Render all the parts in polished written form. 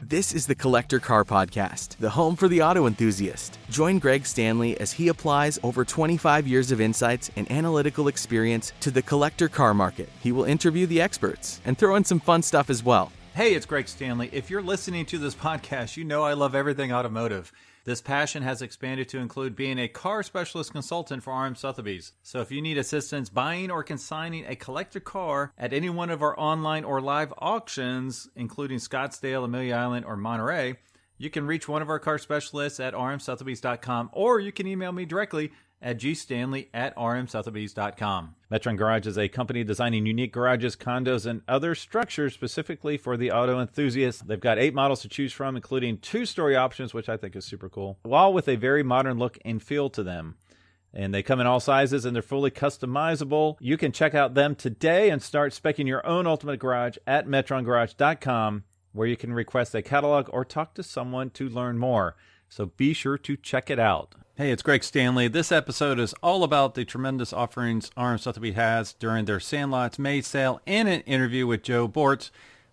This is the Collector Car Podcast, the home for the auto enthusiast. Join Greg Stanley as he applies over 25 years of insights and analytical experience to the collector car market. He will interview the experts and throw in some fun stuff as well. Hey, it's Greg Stanley. If you're listening to this podcast, you know I love everything automotive. This passion has expanded to include being a car specialist consultant for RM Sotheby's. So if you need assistance buying or consigning a collector car at any one of our online or live auctions, including Scottsdale, Amelia Island, or Monterey, you can reach one of our car specialists at rmsotheby's.com, or you can email me directly at gstanley@rmsotheby's.com. Metron Garage is a company designing unique garages, condos, and other structures specifically for the auto enthusiast. They've got 8 models to choose from, including 2-story options, which I think is super cool, all with a very modern look and feel to them. And they come in all sizes, and they're fully customizable. You can check out them today and start speccing your own ultimate garage at metrongarage.com, where you can request a catalog or talk to someone to learn more. So be sure to check it out. Hey, it's Greg Stanley. This episode is all about the tremendous offerings RM Sotheby has during their Sandlots May sale and an interview with Joe Bortz.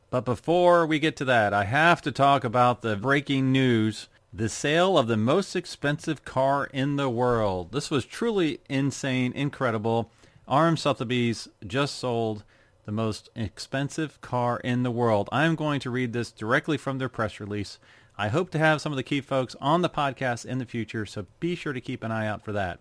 But before we get to that, I have to talk about the breaking news, the sale of the most expensive car in the world. This was truly insane, incredible. RM Sotheby's just sold the most expensive car in the world. I'm going to read this directly from their press release. I hope to have some of the key folks on the podcast in the future, so be sure to keep an eye out for that.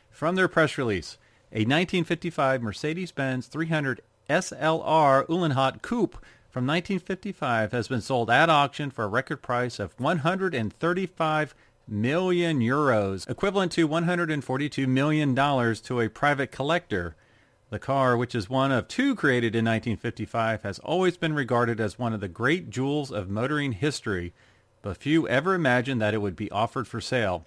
From their press release, a 1955 Mercedes-Benz 300 SLR Uhlenhaut Coupe from 1955 has been sold at auction for a record price of 135 million euros, equivalent to $142 million to a private collector. The car, which is one of 2 created in 1955, has always been regarded as one of the great jewels of motoring history, but few ever imagined that it would be offered for sale.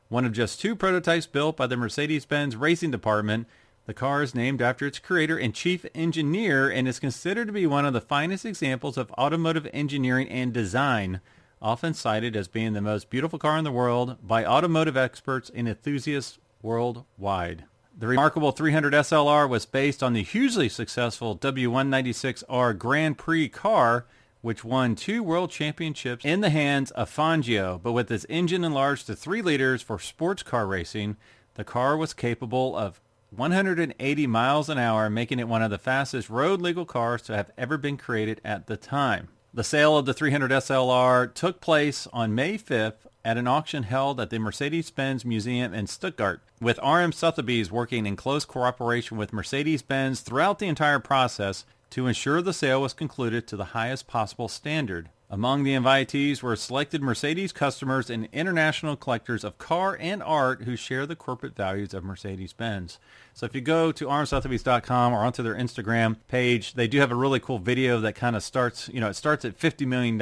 One of just 2 prototypes built by the Mercedes-Benz Racing Department, the car is named after its creator and chief engineer and is considered to be one of the finest examples of automotive engineering and design, often cited as being the most beautiful car in the world by automotive experts and enthusiasts worldwide. The remarkable 300 SLR was based on the hugely successful W196R Grand Prix car, which won 2 world championships in the hands of Fangio. But with its engine enlarged to 3 liters for sports car racing, the car was capable of 180 miles an hour, making it one of the fastest road-legal cars to have ever been created at the time. The sale of the 300 SLR took place on May 5th at an auction held at the Mercedes-Benz Museum in Stuttgart, with RM Sotheby's working in close cooperation with Mercedes-Benz throughout the entire process to ensure the sale was concluded to the highest possible standard. Among the invitees were selected Mercedes customers and international collectors of car and art who share the corporate values of Mercedes-Benz. So if you go to rmsotheby's.com or onto their Instagram page, they do have a really cool video that kind of starts, it starts at $50 million,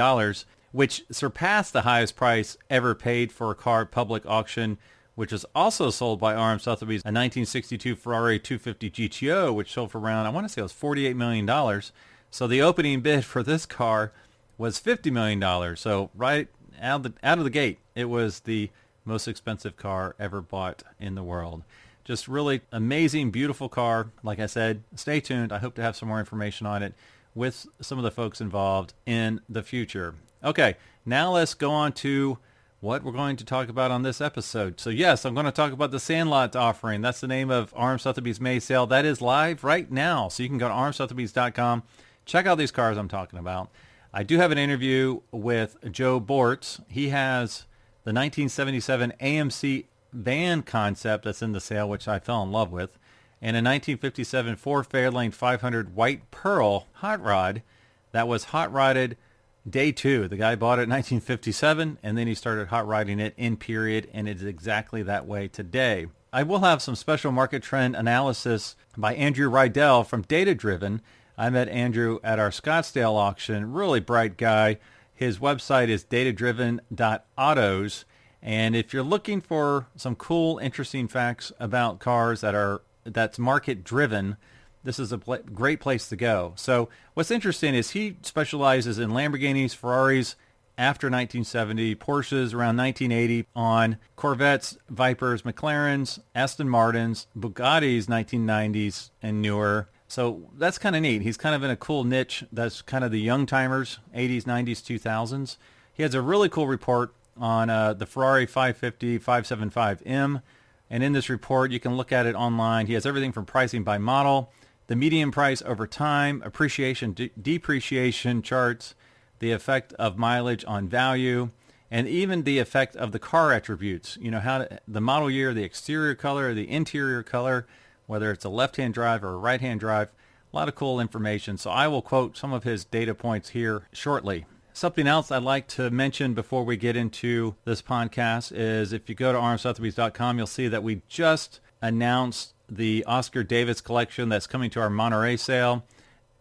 which surpassed the highest price ever paid for a car at public auction, which was also sold by RM Sotheby's, a 1962 Ferrari 250 GTO, which sold for around, I want to say it was $48 million. So the opening bid for this car was $50 million. So right out of the gate, it was the most expensive car ever bought in the world. Just really amazing, beautiful car. Like I said, stay tuned. I hope to have some more information on it with some of the folks involved in the future. Okay, now let's go on to what we're going to talk about on this episode. So yes, I'm going to talk about the Sandlot offering. That's the name of RM Sotheby's May sale. That is live right now. So you can go to rmsotheby's.com, check out these cars I'm talking about. I do have an interview with Joe Bortz. He has the 1977 AMC van concept that's in the sale, which I fell in love with, and a 1957 Ford Fairlane 500 White Pearl hot rod that was hot rodded Day 2. The guy bought it in 1957, and then he started hot rodding it in period, and it's exactly that way today. I will have some special market trend analysis by Andrew Rydell from Data Driven. I met Andrew at our Scottsdale auction. Really bright guy. His website is datadriven.autos. And if you're looking for some cool, interesting facts about cars that's market driven, this is a great place to go. So what's interesting is he specializes in Lamborghinis, Ferraris after 1970, Porsches around 1980, on Corvettes, Vipers, McLarens, Aston Martins, Bugattis 1990s and newer. So that's kind of neat. He's kind of in a cool niche that's kind of the young timers, 80s, 90s, 2000s. He He has a really cool report on the Ferrari 550 575M. And in this report, you can look at it online. He has everything from pricing by model, the median price over time, appreciation, depreciation charts, the effect of mileage on value, and even the effect of the car attributes. You know, the model year, the exterior color, the interior color, whether it's a left-hand drive or a right-hand drive. A lot of cool information. So I will quote some of his data points here shortly. Something else I'd like to mention before we get into this podcast is if you go to rmsotheby's.com, you'll see that we just announced the Oscar Davis collection that's coming to our Monterey sale.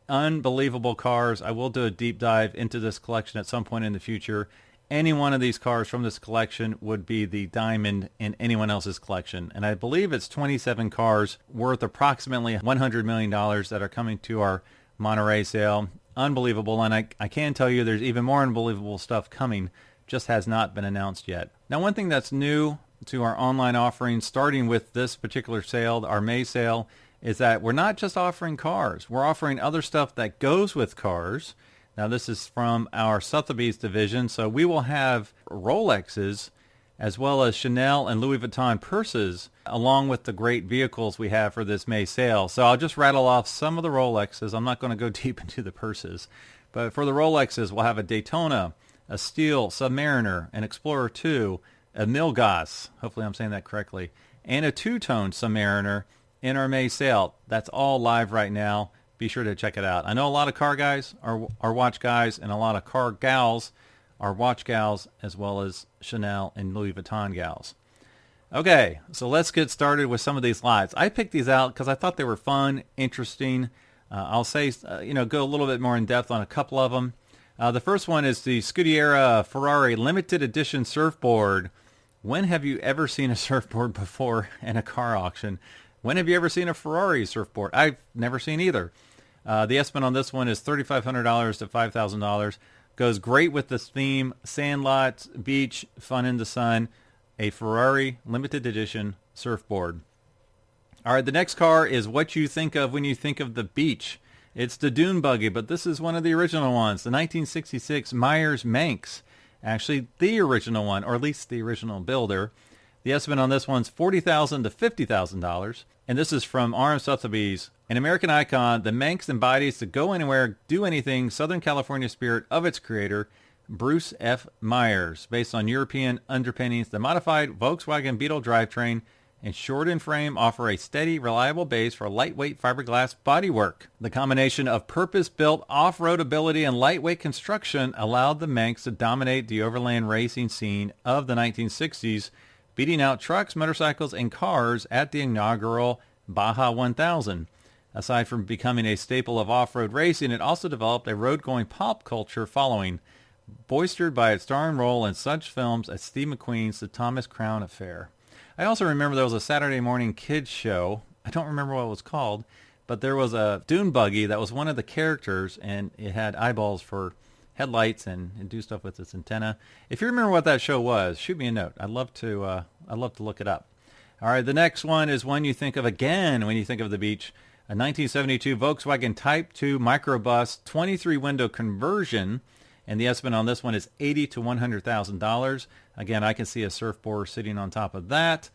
Unbelievable cars. I will do a deep dive into this collection at some point in the future. Any one of these cars from this collection would be the diamond in anyone else's collection. And I believe it's 27 cars worth approximately $100 million that are coming to our Monterey sale. Unbelievable. And I can tell you there's even more unbelievable stuff coming. Just has not been announced yet. Now, one thing that's new to our online offerings, starting with this particular sale, our May sale, is that we're not just offering cars. We're offering other stuff that goes with cars. Now, this is from our Sotheby's division. So we will have Rolexes as well as Chanel and Louis Vuitton purses, along with the great vehicles we have for this May sale. So I'll just rattle off some of the Rolexes. I'm not going to go deep into the purses. But for the Rolexes, we'll have a Daytona, a Steel Submariner, an Explorer 2, a Milgauss, hopefully I'm saying that correctly, and a two-tone Submariner in our May sale. That's all live right now. Be sure to check it out. I know a lot of car guys are watch guys, and a lot of car gals are watch gals, as well as Chanel and Louis Vuitton gals. Okay, so let's get started with some of these lives. I picked these out because I thought they were fun, interesting. I'll say, go a little bit more in depth on a couple of them. The first one is the Scuderia Ferrari limited edition surfboard. When have you ever seen a surfboard before in a car auction? When have you ever seen a Ferrari surfboard? I've never seen either. The estimate on this one is $3,500 to $5,000. Goes great with this theme, sandlots, beach, fun in the sun, a Ferrari limited edition surfboard. All right, the next car is what you think of when you think of the beach. It's the dune buggy, but this is one of the original ones, the 1966 Meyers Manx. Actually, the original one, or at least the original builder. The estimate on this one's $40,000 to $50,000. And this is from RM Sotheby's. An American icon, the Manx embodies the go anywhere, do anything Southern California spirit of its creator, Bruce F. Meyers. Based on European underpinnings, the modified Volkswagen Beetle drivetrain and short in frame offer a steady, reliable base for lightweight fiberglass bodywork. The combination of purpose-built off-road ability and lightweight construction allowed the Manx to dominate the overland racing scene of the 1960s, beating out trucks, motorcycles, and cars at the inaugural Baja 1000. Aside from becoming a staple of off-road racing, it also developed a road-going pop culture following, boistered by its starring role in such films as Steve McQueen's The Thomas Crown Affair. I also remember there was a Saturday morning kids show. I don't remember what it was called, but there was a dune buggy that was one of the characters, and it had eyeballs for headlights and do stuff with its antenna. If you remember what that show was, shoot me a note. I'd love to look it up. All right, the next one is one you think of again when you think of the beach. A 1972 Volkswagen Type 2 microbus 23-window conversion, and the estimate on this one is $80,000 to $100,000. Again, I can see a surfboard sitting on top of that.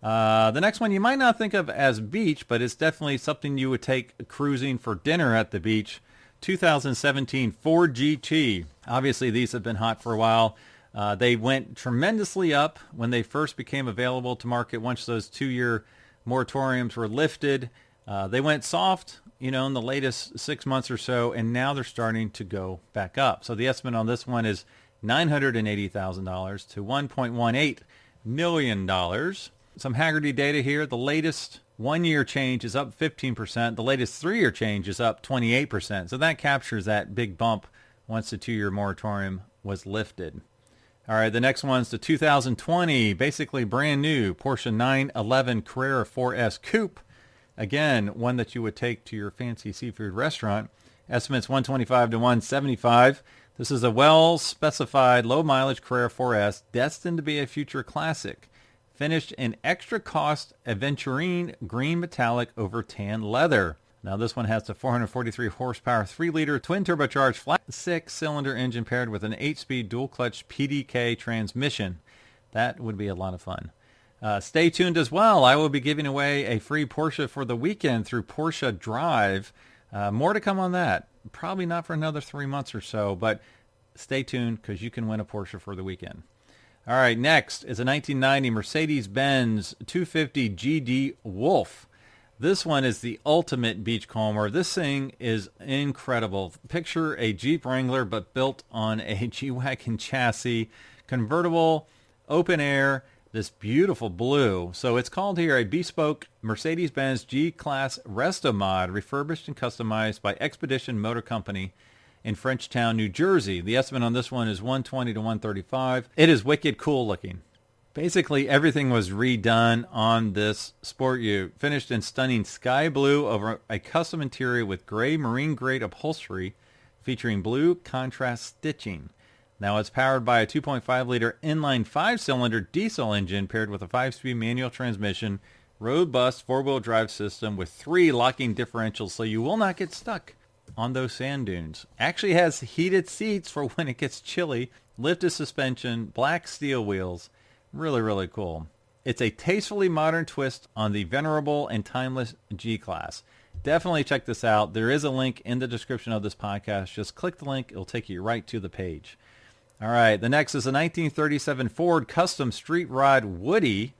The next one you might not think of as beach, but it's definitely something you would take cruising for dinner at the beach. 2017 Ford GT. Obviously, these have been hot for a while. They went tremendously up when they first became available to market once those 2-year moratoriums were lifted. They went soft, in the latest 6 months or so, and now they're starting to go back up. So the estimate on this one is $980,000 to $1.18 million. Some Hagerty data here. The latest 1-year change is up 15%. The latest 3-year change is up 28%. So that captures that big bump once the 2-year moratorium was lifted. All right, the next one's the 2020, basically brand new Porsche 911 Carrera 4S Coupe. Again, one that you would take to your fancy seafood restaurant. Estimates $125,000 to $175,000. This is a well-specified low-mileage Carrera 4S destined to be a future classic. Finished in extra-cost aventurine green metallic over tan leather. Now this one has a 443 horsepower, 3-liter twin turbocharged flat 6-cylinder engine paired with an 8-speed dual clutch PDK transmission. That would be a lot of fun. Stay tuned as well. I will be giving away a free Porsche for the weekend through Porsche Drive. More to come on that. Probably not for another 3 months or so, but stay tuned because you can win a Porsche for the weekend. All right, next is a 1990 Mercedes-Benz 250 GD Wolf. This one is the ultimate beachcomber. This thing is incredible. Picture a Jeep Wrangler, but built on a G-Wagon chassis, convertible, open air, this beautiful blue. So it's called here a bespoke Mercedes-Benz G-Class Resto Mod, refurbished and customized by Expedition Motor Company in Frenchtown, New Jersey. The estimate on this one is $120 to $135. It is wicked cool looking. Basically, everything was redone on this sport ute, finished in stunning sky blue over a custom interior with gray marine grade upholstery featuring blue contrast stitching. Now it's powered by a 2.5-liter inline 5-cylinder diesel engine paired with a 5-speed manual transmission, robust 4-wheel drive system with 3 locking differentials so you will not get stuck on those sand dunes. Actually has heated seats for when it gets chilly, lifted suspension, black steel wheels. Really, really cool. It's a tastefully modern twist on the venerable and timeless G-Class. Definitely check this out. There is a link in the description of this podcast. Just click the link. It'll take you right to the page. All right, the next is a 1937 Ford Custom Street Rod Woody.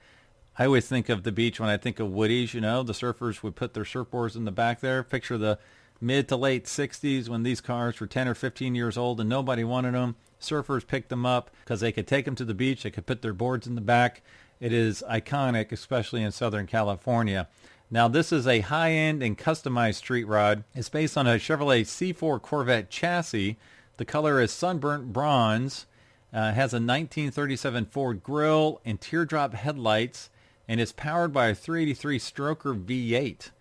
I always think of the beach when I think of Woodies. You know, the surfers would put their surfboards in the back there. Picture the mid to late 60s when these cars were 10 or 15 years old and nobody wanted them. Surfers picked them up because they could take them to the beach. They could put their boards in the back. It is iconic, especially in Southern California. Now, this is a high-end and customized street rod. It's based on a Chevrolet C4 Corvette chassis. The color is sunburnt bronze. Has a 1937 Ford grille and teardrop headlights, and is powered by a 383 Stroker V8.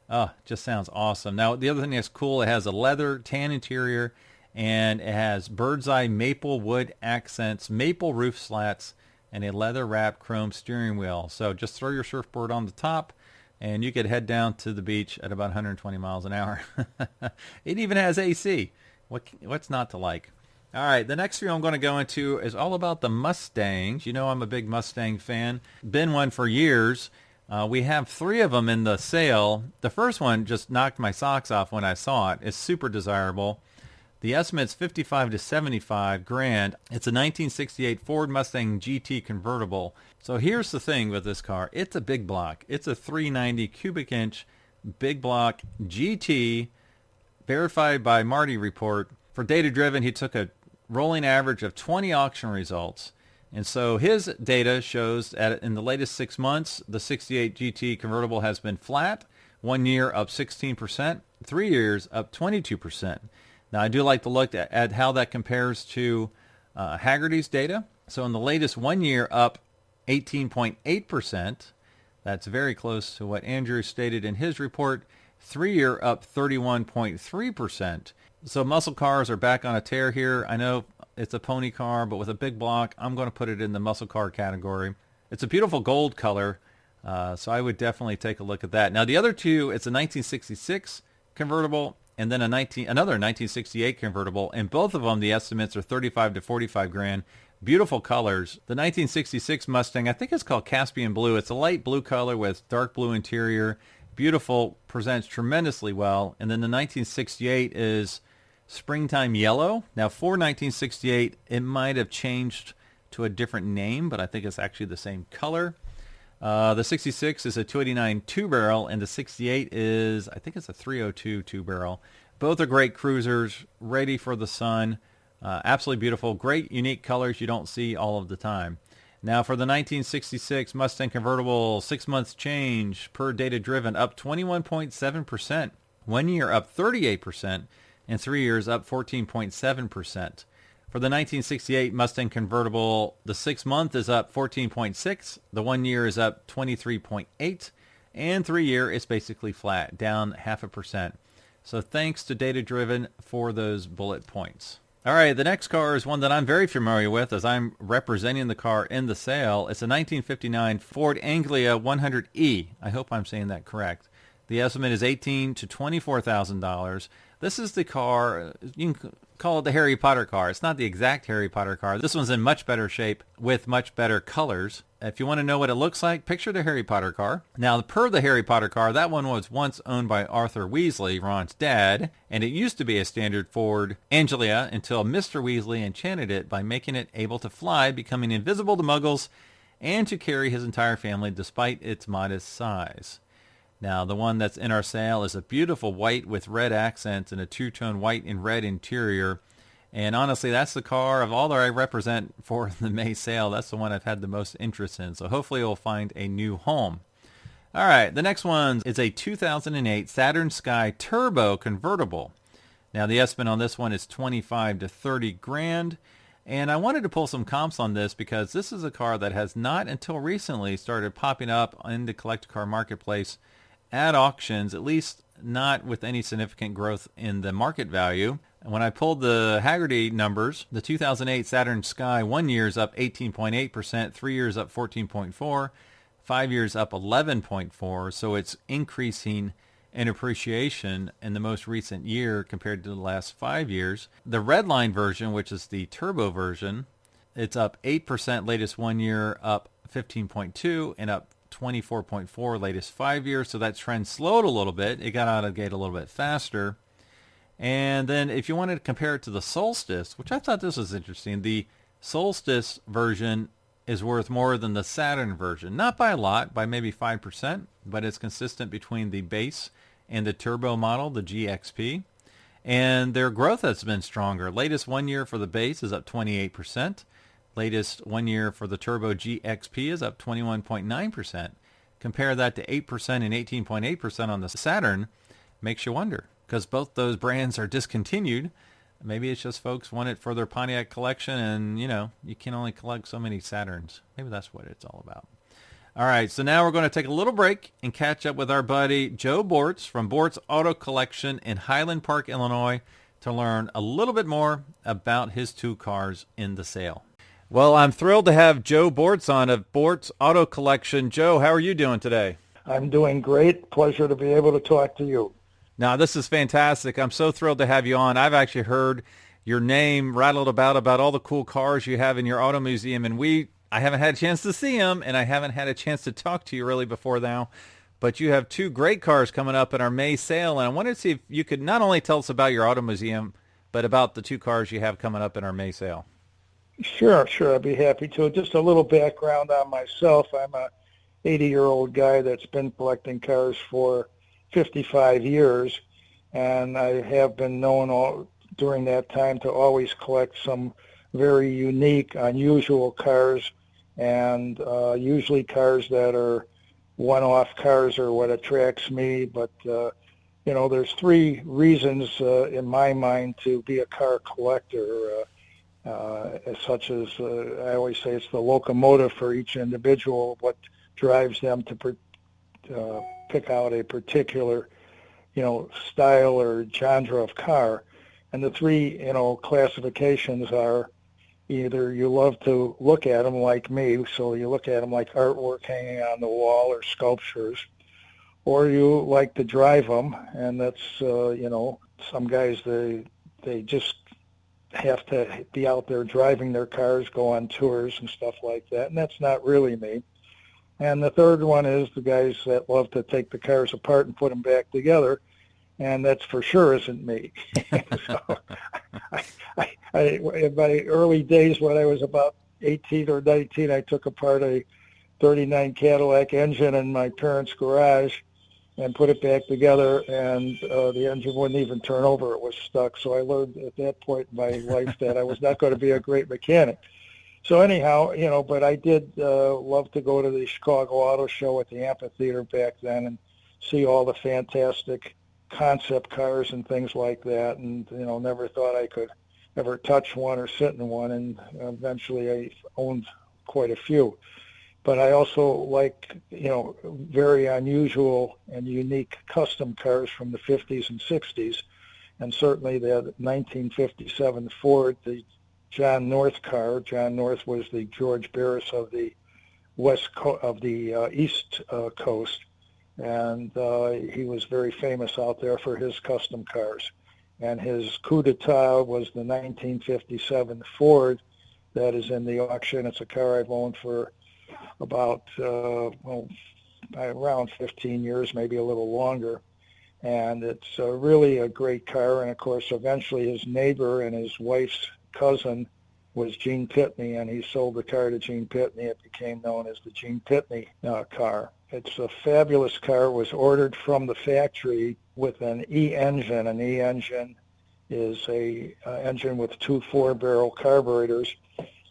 Oh, just sounds awesome. Now, the other thing that's cool, it has a leather tan interior, and it has bird's eye maple wood accents, maple roof slats, and a leather-wrapped chrome steering wheel. So just throw your surfboard on the top, and you could head down to the beach at about 120 miles an hour. It even has AC. What's not to like? All right, the next few I'm going to go into is all about the Mustangs. You know I'm a big Mustang fan. Been one for years. We have 3 of them in the sale. The first one just knocked my socks off when I saw it. It's super desirable. The estimate's $55 to $75 grand. It's a 1968 Ford Mustang GT convertible. So here's the thing with this car. It's a big block. It's a 390 cubic inch big block GT, verified by Marty Report. For Data Driven, he took a rolling average of 20 auction results. And so his data shows that in the latest 6 months, the 68 GT convertible has been flat. 1 year up 16%, 3 years up 22%. Now, I do like to look at how that compares to Hagerty's data. So in the latest 1 year up 18.8%. That's very close to what Andrew stated in his report. 3 year up 31.3%. So muscle cars are back on a tear here. I know it's a pony car, but with a big block, I'm going to put it in the muscle car category. It's a beautiful gold color, so I would definitely take a look at that. Now, the other two, it's a 1966 convertible and then another 1968 convertible, and both of them, the estimates are 35 to 45 grand. Beautiful colors. The 1966 Mustang, I think it's called Caspian Blue. It's a light blue color with dark blue interior. Beautiful, presents tremendously well. And then the 1968 is Springtime Yellow. Now, for 1968, it might have changed to a different name, but I think it's actually the same color. The 66 is a 289 two-barrel, and the 68 is, I think it's a 302 two-barrel. Both are great cruisers, ready for the sun. Absolutely beautiful. Great, unique colors you don't see all of the time. Now, for the 1966 Mustang convertible, 6 months change per Data Driven, up 21.7%. 1 year up 38%, and 3 years up 14.7%. For the 1968 Mustang convertible, the 6 month is up 14.6, the 1 year is up 23.8, and 3 year is basically flat, down 0.5%. So thanks to Data Driven for those bullet points. All right, the next car is one that I'm very familiar with as I'm representing the car in the sale. It's a 1959 Ford Anglia 100E. I hope I'm saying that correct. The estimate is $18,000 to $24,000. This is the car, you can call it the Harry Potter car. It's not the exact Harry Potter car. This one's in much better shape with much better colors. If you want to know what it looks like, picture the Harry Potter car. Now, per the Harry Potter car, that one was once owned by Arthur Weasley, Ron's dad, and it used to be a standard Ford Anglia until Mr. Weasley enchanted it by making it able to fly, becoming invisible to muggles, and to carry his entire family despite its modest size. Now, the one that's in our sale is a beautiful white with red accents and a two-tone white and red interior. And honestly, that's the car of all that I represent for the May sale. That's the one I've had the most interest in. So hopefully you'll find a new home. All right, the next one is a 2008 Saturn Sky Turbo convertible. Now, the estimate on this one is $25,000 to $30,000. And I wanted to pull some comps on this because this is a car that has not until recently started popping up in the collector car marketplace at auctions, at least not with any significant growth in the market value. And when I pulled the Hagerty numbers, the 2008 Saturn Sky 1 year is up 18.8%, 3 years up 14.4%, 5 years up 11.4%. So it's increasing in appreciation in the most recent year compared to the last 5 years. The Redline version, which is the turbo version, it's up 8% latest 1 year, up 15.2%, and up 24.4% latest 5 years. So that trend slowed a little bit. It got out of the gate a little bit faster. And then if you wanted to compare it to the Solstice, which I thought this was interesting, the Solstice version is worth more than the Saturn version. Not by a lot, by maybe 5%, but it's consistent between the base and the turbo model, the GXP. And their growth has been stronger. Latest 1 year for the base is up 28%. Latest 1 year for the turbo GXP is up 21.9%. Compare that to 8% and 18.8% on the Saturn, makes you wonder. Because both those brands are discontinued. Maybe it's just folks want it for their Pontiac collection and, you can only collect so many Saturns. Maybe that's what it's all about. All right, so now we're going to take a little break and catch up with our buddy Joe Bortz from Bortz Auto Collection in Highland Park, Illinois, to learn a little bit more about his two cars in the sale. Well, I'm thrilled to have Joe Bortz on of Bortz Auto Collection. Joe, how are you doing today? I'm doing great. Pleasure to be able to talk to you. Now, this is fantastic. I'm so thrilled to have you on. I've actually heard your name rattled about all the cool cars you have in your auto museum, and I haven't had a chance to see them, and I haven't had a chance to talk to you really before now. But you have two great cars coming up in our May sale, and I wanted to see if you could not only tell us about your auto museum, but about the two cars you have coming up in our May sale. Sure. I'd be happy to. Just a little background on myself. I'm a 80-year-old guy that's been collecting cars for 55 years, and I have been known during that time to always collect some very unique, unusual cars, and usually cars that are one-off cars are what attracts me. But there's three reasons in my mind to be a car collector, such as I always say it's the locomotive for each individual, what drives them to pick out a particular, style or genre of car. And the three, classifications are either you love to look at them like me, so you look at them like artwork hanging on the wall or sculptures, or you like to drive them, and that's, some guys, they just have to be out there driving their cars, go on tours and stuff like that, and that's not really me. And the third one is the guys that love to take the cars apart and put them back together, and that's for sure isn't me. So in my early days when I was about 18 or 19, I took apart a 39 Cadillac engine in my parents' garage and put it back together, and the engine wouldn't even turn over. It was stuck. So I learned at that point in my life that I was not going to be a great mechanic. So anyhow, but I did love to go to the Chicago Auto Show at the amphitheater back then and see all the fantastic concept cars and things like that, and never thought I could ever touch one or sit in one, and eventually I owned quite a few. But I also like, very unusual and unique custom cars from the 50s and 60s, and certainly the 1957 Ford, the John North car. John North was the George Barris of the East Coast, and he was very famous out there for his custom cars. And his coup d'etat was the 1957 Ford that is in the auction. It's a car I've owned for about, around 15 years, maybe a little longer. And it's really a great car. And, of course, eventually his neighbor and his wife's cousin was Gene Pitney, and he sold the car to Gene Pitney. It became known as the Gene Pitney car. It's a fabulous car. It was ordered from the factory with an E-engine. An E-engine is a engine with two 4-barrel carburetors,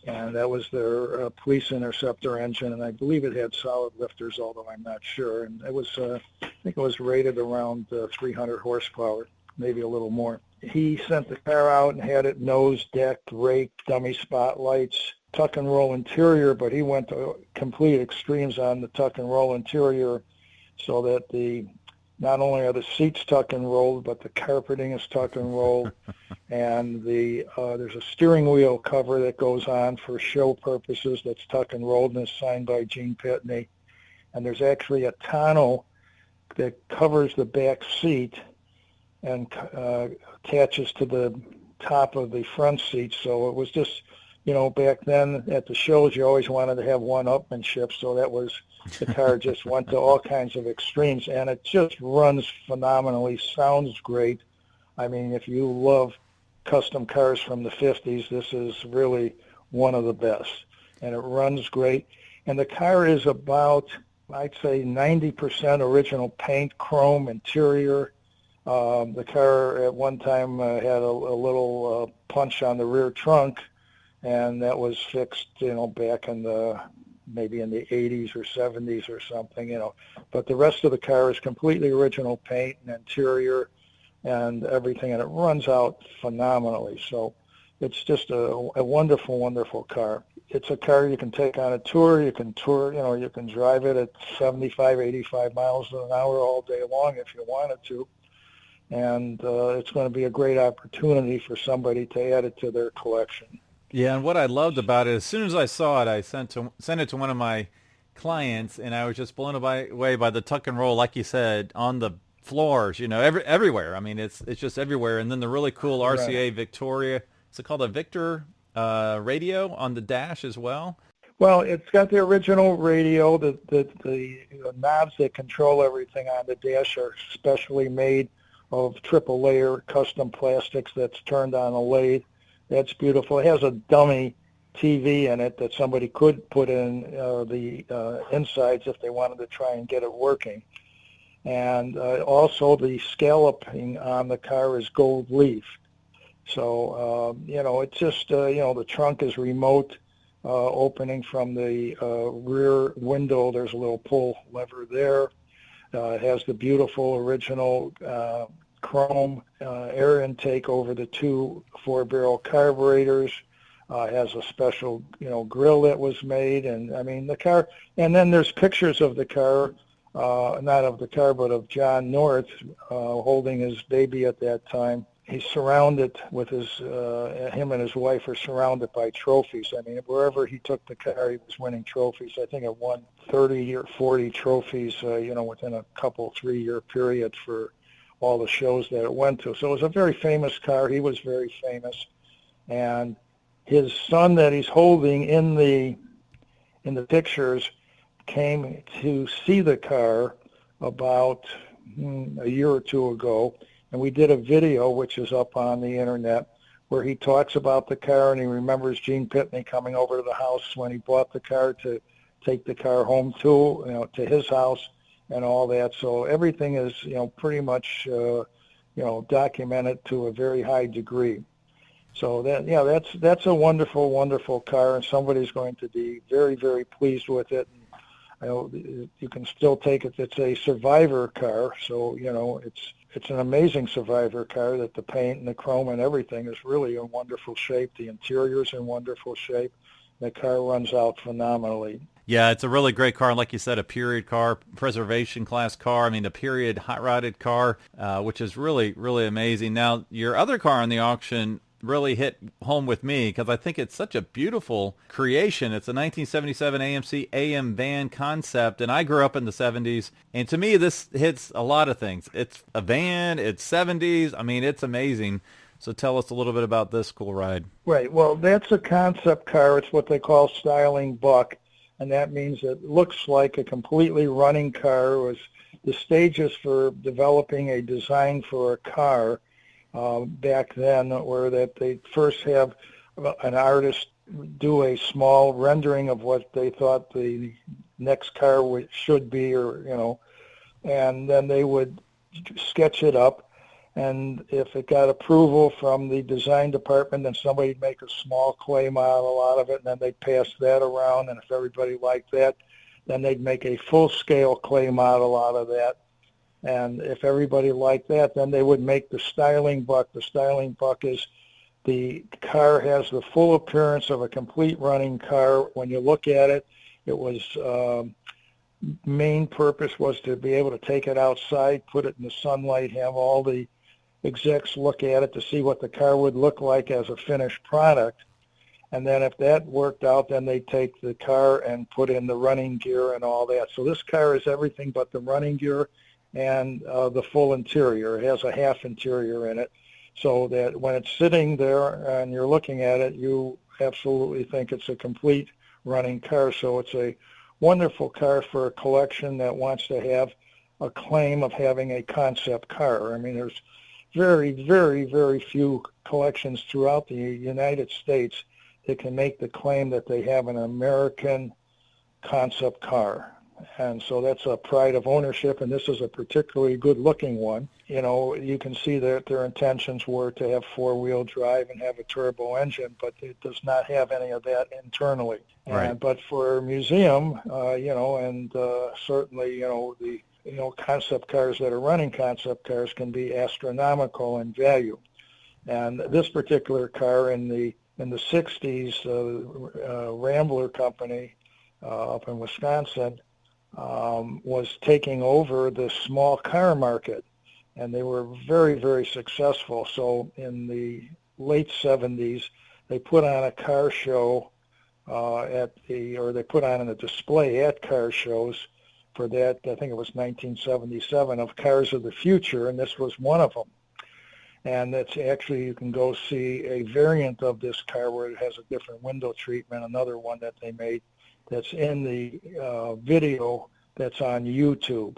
and that was their police interceptor engine, and I believe it had solid lifters, although I'm not sure. And it was, I think it was rated around 300 horsepower, maybe a little more. He sent the car out and had it nose decked, raked, dummy spotlights, tuck and roll interior, but he went to complete extremes on the tuck and roll interior so that not only are the seats tuck and rolled, but the carpeting is tuck and rolled, and there's a steering wheel cover that goes on for show purposes that's tuck and rolled and is signed by Gene Pitney. And there's actually a tonneau that covers the back seat and attaches to the top of the front seat. So it was just, back then at the shows, you always wanted to have one-upmanship. So the car just went to all kinds of extremes, and it just runs phenomenally, sounds great. I mean, if you love custom cars from the 50s, this is really one of the best. And it runs great. And the car is about, I'd say, 90% original paint, chrome, interior. The car at one time had a little punch on the rear trunk, and that was fixed, back in maybe in the 80s or 70s or something, But the rest of the car is completely original paint and interior and everything, and it runs out phenomenally. So it's just a wonderful, wonderful car. It's a car you can take on a tour. You can you can drive it at 75, 85 miles an hour all day long if you wanted to. And it's going to be a great opportunity for somebody to add it to their collection. Yeah, and what I loved about it, as soon as I saw it, I sent it to one of my clients, and I was just blown away by the tuck and roll, like you said, on the floors, everywhere. I mean, it's just everywhere. And then the really cool RCA Victoria, is it called a Victor radio on the dash as well? Well, it's got the original radio. The knobs that control everything on the dash are specially made of triple layer custom plastics that's turned on a lathe. That's beautiful. It has a dummy TV in it that somebody could put in the insides if they wanted to try and get it working. And also the scalloping on the car is gold leaf. So, it's just, the trunk is remote opening from the rear window. There's a little pull lever there. It has the beautiful original chrome air intake over the two 4-barrel carburetors. Has a special, grill that was made, and I mean the car. And then there's pictures of the car, not of the car, but of John North holding his baby at that time. He's surrounded with him and his wife are surrounded by trophies. I mean, wherever he took the car, he was winning trophies. I think it won 30 or 40 trophies, within a couple, 3-year period for all the shows that it went to. So it was a very famous car. He was very famous. And his son that he's holding in the pictures came to see the car about a year or two ago. And we did a video, which is up on the internet, where he talks about the car, and he remembers Gene Pitney coming over to the house when he bought the car to take the car home to his house and all that. So everything is, pretty much, documented to a very high degree. So that's a wonderful, wonderful car, and somebody's going to be very, very pleased with it. I know you can still take it. It's a survivor car, so it's an amazing survivor car. That the paint and the chrome and everything is really in wonderful shape. The interior's in wonderful shape. The car runs out phenomenally. Yeah, it's a really great car. And like you said, a period car, preservation class car. I mean, a period hot rodded car, which is really, really amazing. Now, your other car on the auction really hit home with me because I think it's such a beautiful creation. It's a 1977 AMC AM van concept, and I grew up in the 70s, and to me this hits a lot of things. It's a van, it's 70s, I mean, it's amazing. So tell us a little bit about this cool ride. Right. Well, that's a concept car. It's what they call styling buck, and that means it looks like a completely running car. It was the stages for developing a design for a car back then were that they first have an artist do a small rendering of what they thought the next car should be, or and then they would sketch it up. And if it got approval from the design department, then somebody'd make a small clay model out of it, and then they'd pass that around. And if everybody liked that, then they'd make a full-scale clay model out of that. And if everybody liked that, then they would make the styling buck. The styling buck is the car has the full appearance of a complete running car. When you look at it, it was main purpose was to be able to take it outside, put it in the sunlight, have all the execs look at it to see what the car would look like as a finished product. And then if that worked out, then they take the car and put in the running gear and all that. So this car is everything but the running gear and the full interior. It has a half interior in it, so that when it's sitting there and you're looking at it, you absolutely think it's a complete running car. So it's a wonderful car for a collection that wants to have a claim of having a concept car. I mean, there's very, very, very few collections throughout the United States that can make the claim that they have an American concept car. And so that's a pride of ownership, and this is a particularly good-looking one. You can see that their intentions were to have four-wheel drive and have a turbo engine, but it does not have any of that internally. Right. But for a museum, and certainly, the concept cars that are running concept cars can be astronomical in value. And this particular car in the 60s, Rambler Company up in Wisconsin was taking over the small car market, and they were very, very successful. So in the late 70s, they put on a car show they put on a display at car shows for that, I think it was 1977, of cars of the future, and this was one of them. And it's actually, you can go see a variant of this car where it has a different window treatment, another one that they made that's in the video that's on YouTube.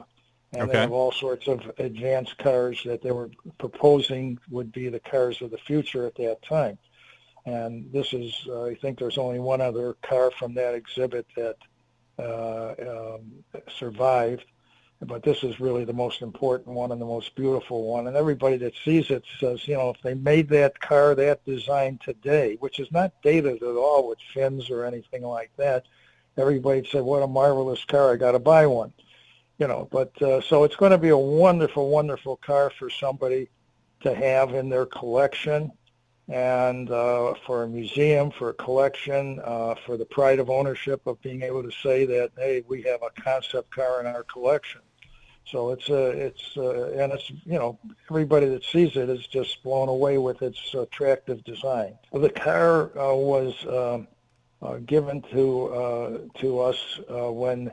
And Okay. They have all sorts of advanced cars that they were proposing would be the cars of the future at that time. And this is, I think there's only one other car from that exhibit that survived, but this is really the most important one and the most beautiful one. And everybody that sees it says, if they made that car, that design today, which is not dated at all with fins or anything like that, everybody said, what a marvelous car, I got to buy one. But so it's going to be a wonderful, wonderful car for somebody to have in their collection, and for a museum, for a collection, for the pride of ownership of being able to say that, hey, we have a concept car in our collection. So it's everybody that sees it is just blown away with its attractive design. The car was given to us when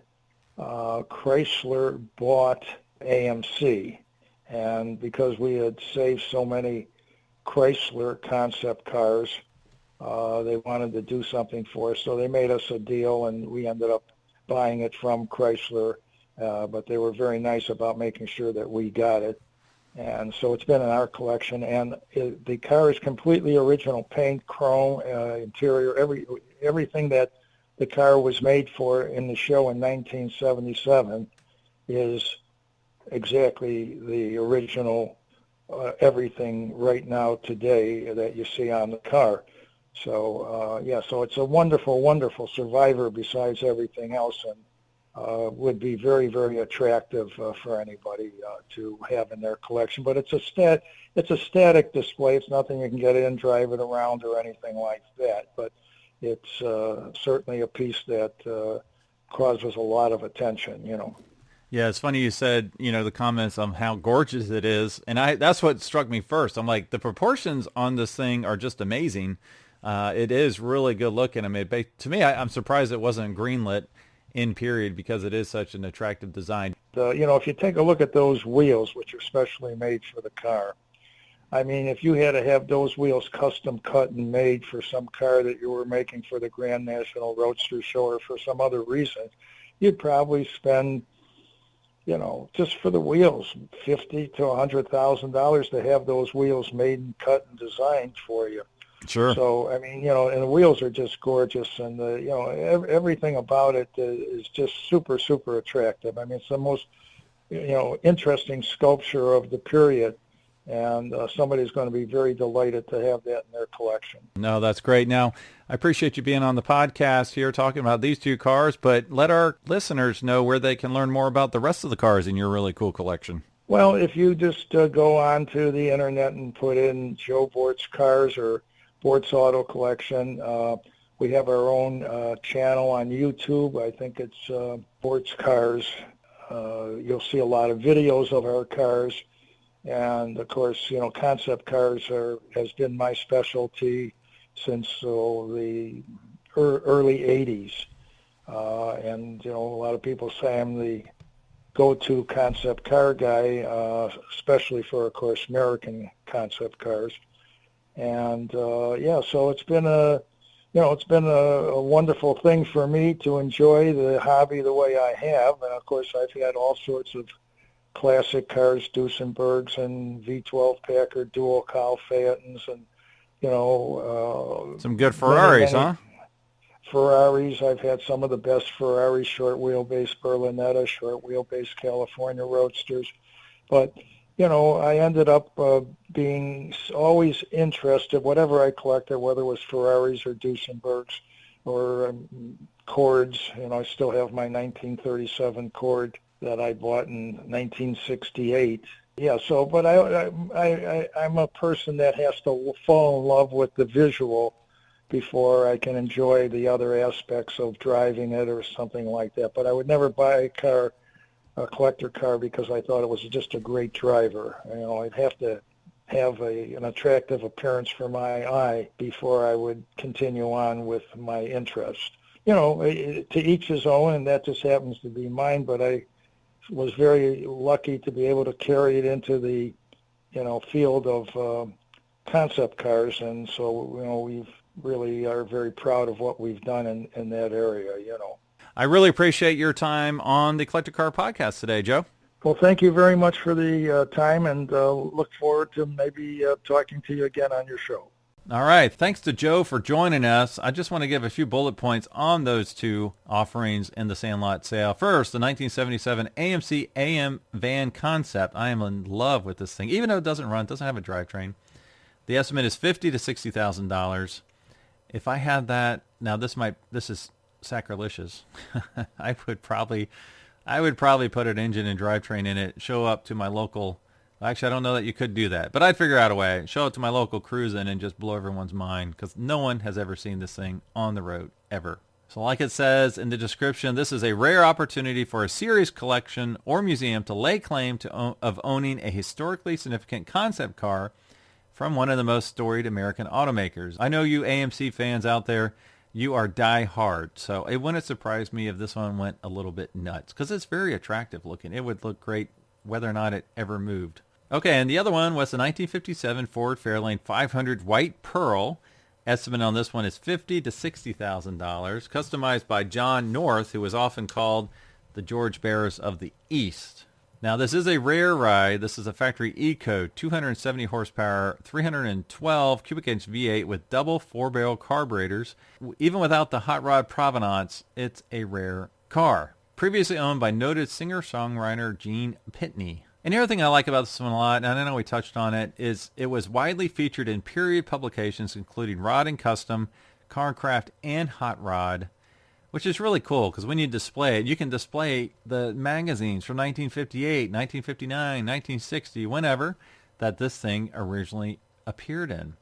Chrysler bought AMC, and because we had saved so many Chrysler concept cars, they wanted to do something for us, so they made us a deal, and we ended up buying it from Chrysler, but they were very nice about making sure that we got it. And so it's been in our collection, and the car is completely original paint, chrome, interior, everything that the car was made for in the show in 1977 is exactly the original everything right now today that you see on the car. So, so it's a wonderful, wonderful survivor besides everything else, and would be very, very attractive for anybody to have in their collection. But it's a static display. It's nothing you can get in, drive it around, or anything like that. But it's certainly a piece that causes a lot of attention, Yeah, it's funny you said, the comments on how gorgeous it is. And that's what struck me first. I'm like, the proportions on this thing are just amazing. It is really good looking. I mean, to me, I'm surprised it wasn't greenlit in period because it is such an attractive design. If you take a look at those wheels, which are specially made for the car, I mean, if you had to have those wheels custom cut and made for some car that you were making for the Grand National Roadster Show or for some other reason, you'd probably spend, just for the wheels, $50,000 to $100,000 to have those wheels made and cut and designed for you. Sure. So, I mean, and the wheels are just gorgeous, and everything about it is just super, super attractive. I mean, it's the most, interesting sculpture of the period, and somebody's going to be very delighted to have that in their collection. No, that's great. Now, I appreciate you being on the podcast here talking about these two cars, but let our listeners know where they can learn more about the rest of the cars in your really cool collection. Well, if you just go on to the internet and put in Joe Bortz Cars or Bortz Auto Collection, we have our own channel on YouTube. I think it's Bortz Cars. You'll see a lot of videos of our cars. And, of course, concept cars has been my specialty since the early 80s. And, a lot of people say I'm the go-to concept car guy, especially for, of course, American concept cars. And, so it's been a wonderful thing for me to enjoy the hobby the way I have. And, of course, I've had all sorts of classic cars, Duesenbergs and V12 Packard dual cowl Phaetons, and some good Ferraris, huh? Ferraris. I've had some of the best Ferrari short wheelbase Berlinetta, short wheelbase California Roadsters, but I ended up being always interested, whatever I collected, whether it was Ferraris or Duesenbergs or Cords. I still have my 1937 Cord that I bought in 1968. Yeah, so, but I'm a person that has to fall in love with the visual before I can enjoy the other aspects of driving it or something like that. But I would never buy a collector car because I thought it was just a great driver. I'd have to have an attractive appearance for my eye before I would continue on with my interest. To each his own, and that just happens to be mine, but I was very lucky to be able to carry it into the, field of concept cars, and so, we really are very proud of what we've done in that area, I really appreciate your time on the Collector Car Podcast today, Joe. Well, thank you very much for the time, and look forward to maybe talking to you again on your show. All right. Thanks to Joe for joining us. I just want to give a few bullet points on those two offerings in the Sandlot sale. First, the 1977 AMC AM van concept. I am in love with this thing. Even though it doesn't run, it doesn't have a drivetrain. The estimate is $50,000 to $60,000. If I had that, now this is sacrilegious. I would probably put an engine and drivetrain in it, show up to my local. Actually, I don't know that you could do that, but I'd figure out a way. Show it to my local cruising and just blow everyone's mind because no one has ever seen this thing on the road, ever. So like it says in the description, this is a rare opportunity for a serious collection or museum to lay claim of owning a historically significant concept car from one of the most storied American automakers. I know you AMC fans out there, you are die-hard, so it wouldn't surprise me if this one went a little bit nuts because it's very attractive looking. It would look great whether or not it ever moved. Okay, and the other one was the 1957 Ford Fairlane 500 White Pearl. Estimate on this one is $50,000 to $60,000, customized by John North, who is often called the George Barris of the East. Now, this is a rare ride. This is a factory Eco, 270 horsepower, 312 cubic inch V8 with double 4-barrel carburetors. Even without the hot rod provenance, it's a rare car. Previously owned by noted singer-songwriter Gene Pitney. And the other thing I like about this one a lot, and I know we touched on it, is it was widely featured in period publications including Rod and Custom, Carcraft, and Hot Rod, which is really cool because when you display it, you can display the magazines from 1958, 1959, 1960, whenever that this thing originally appeared in.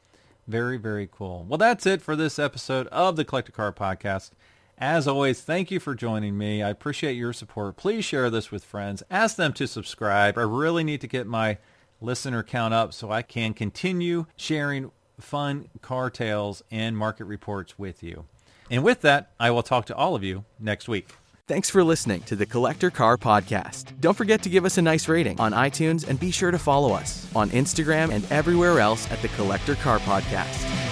Very, very cool. Well, that's it for this episode of the Collector Car Podcast. As always, thank you for joining me. I appreciate your support. Please share this with friends. Ask them to subscribe. I really need to get my listener count up so I can continue sharing fun car tales and market reports with you. And with that, I will talk to all of you next week. Thanks for listening to the Collector Car Podcast. Don't forget to give us a nice rating on iTunes and be sure to follow us on Instagram and everywhere else at the Collector Car Podcast.